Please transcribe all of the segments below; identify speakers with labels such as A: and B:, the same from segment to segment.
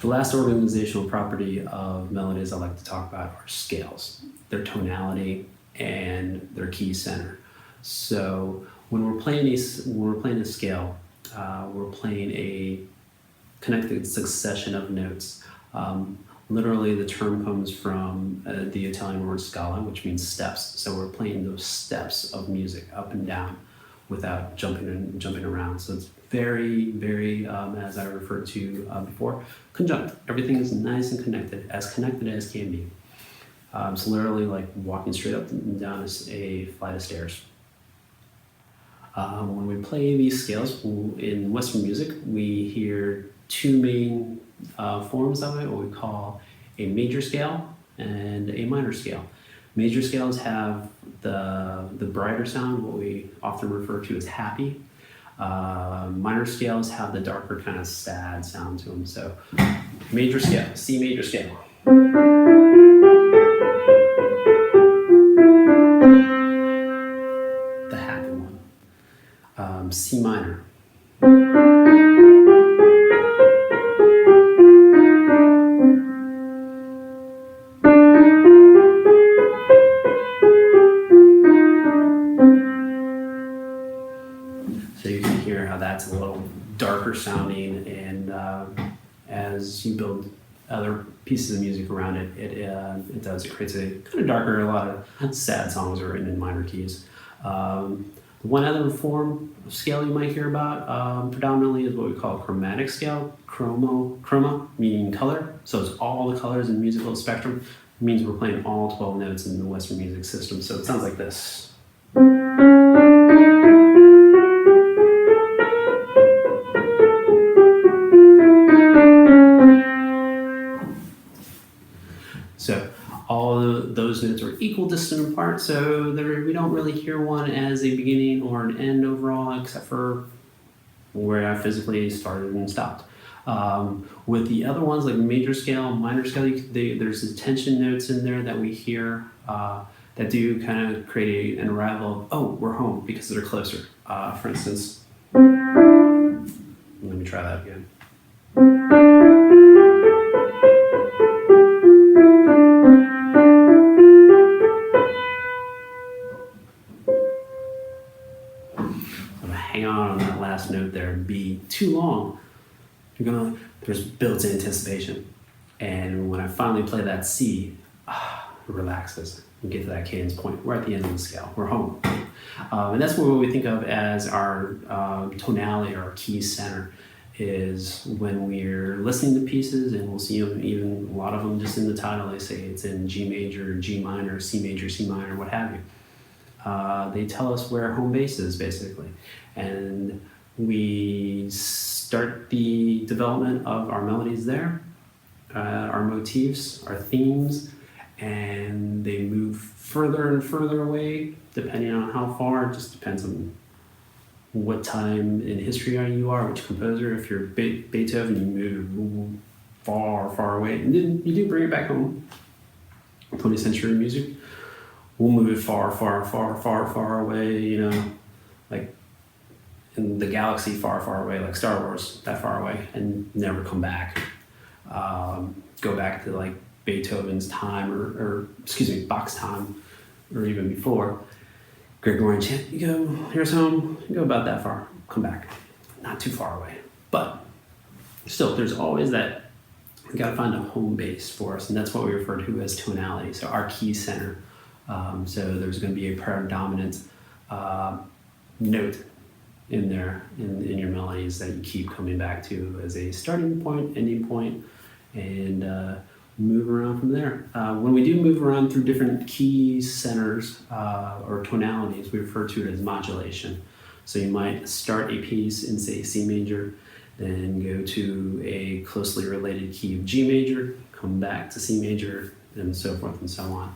A: The last organizational property of melodies I like to talk about are scales, their tonality and their key center. So when we're playing a scale, we're playing a connected succession of notes. Literally, the term comes from the Italian word scala, which means steps. So we're playing those steps of music up and down without jumping around. So it's very, very, as I referred to before, conjunct. Everything is nice and connected as can be. It's literally like walking straight up and down a flight of stairs. When we play these scales in Western music, we hear two main forms of it, what we call a major scale and a minor scale. Major scales have the brighter sound, what we often refer to as happy. Minor scales have the darker kind of sad sound to them. So major scale, C major scale. The happy one. C minor. So you can hear how that's a little darker sounding, and as you build other pieces of music around it, it creates a kind of darker. A lot of sad songs are written in minor keys. One other form of scale you might hear about predominantly is what we call a chromatic scale. Chroma meaning color, so it's all the colors in the musical spectrum. It means we're playing all 12 notes in the Western music system. So it sounds like this. So all those notes are equal distant apart, so we don't really hear one as a beginning or an end overall, except for where I physically started and stopped. With the other ones, like major scale, minor scale, there's the tension notes in there that we hear that do kind of create an arrival of, oh, we're home, because they're closer. For instance, let me try that again. Hang on that last note there and be too long, there's built-in anticipation. And when I finally play that C, it relaxes. We get to that cadence point. We're at the end of the scale. We're home. And that's what we think of as our tonality, or our key center, is when we're listening to pieces, and we'll see them, even a lot of them just in the title, they say it's in G major, G minor, C major, C minor, what have you. They tell us where home base is, basically. And we start the development of our melodies there, our motifs, our themes, and they move further and further away, depending on how far. It just depends on what time in history you are, which composer. If you're Beethoven, you move far, far away, and then you do bring it back home. 20th century music, we'll move it far, far, far, far, far away, like in the galaxy, far, far away, like Star Wars, that far away, and never come back. Go back to like Beethoven's time, or Bach's time, or even before. Gregorian chant, you go, here's home, you go about that far, come back. Not too far away. But still, there's always that, we gotta find a home base for us, and that's what we refer to as tonality, so our key center. So there's going to be a predominant note in there in your melodies that you keep coming back to as a starting point, ending point, and move around from there. When we do move around through different key centers or tonalities, we refer to it as modulation. So you might start a piece in, say, C major, then go to a closely related key of G major, come back to C major, and so forth and so on.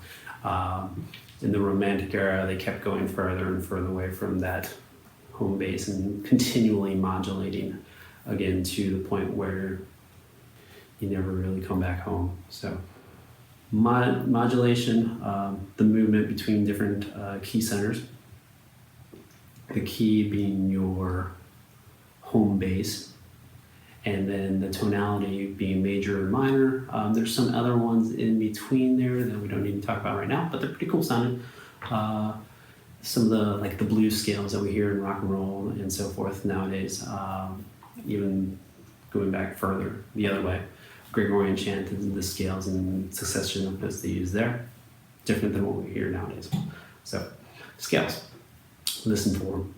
A: In the Romantic era, they kept going further and further away from that home base and continually modulating, again, to the point where you never really come back home. So modulation, the movement between different key centers, the key being your home base, and then the tonality being major and minor. There's some other ones in between there that we don't need to talk about right now, but they're pretty cool sounding. Some of the blues scales that we hear in rock and roll and so forth nowadays, even going back further the other way, Gregorian chant and the scales and succession of notes they use there, different than what we hear nowadays. So scales, listen for them.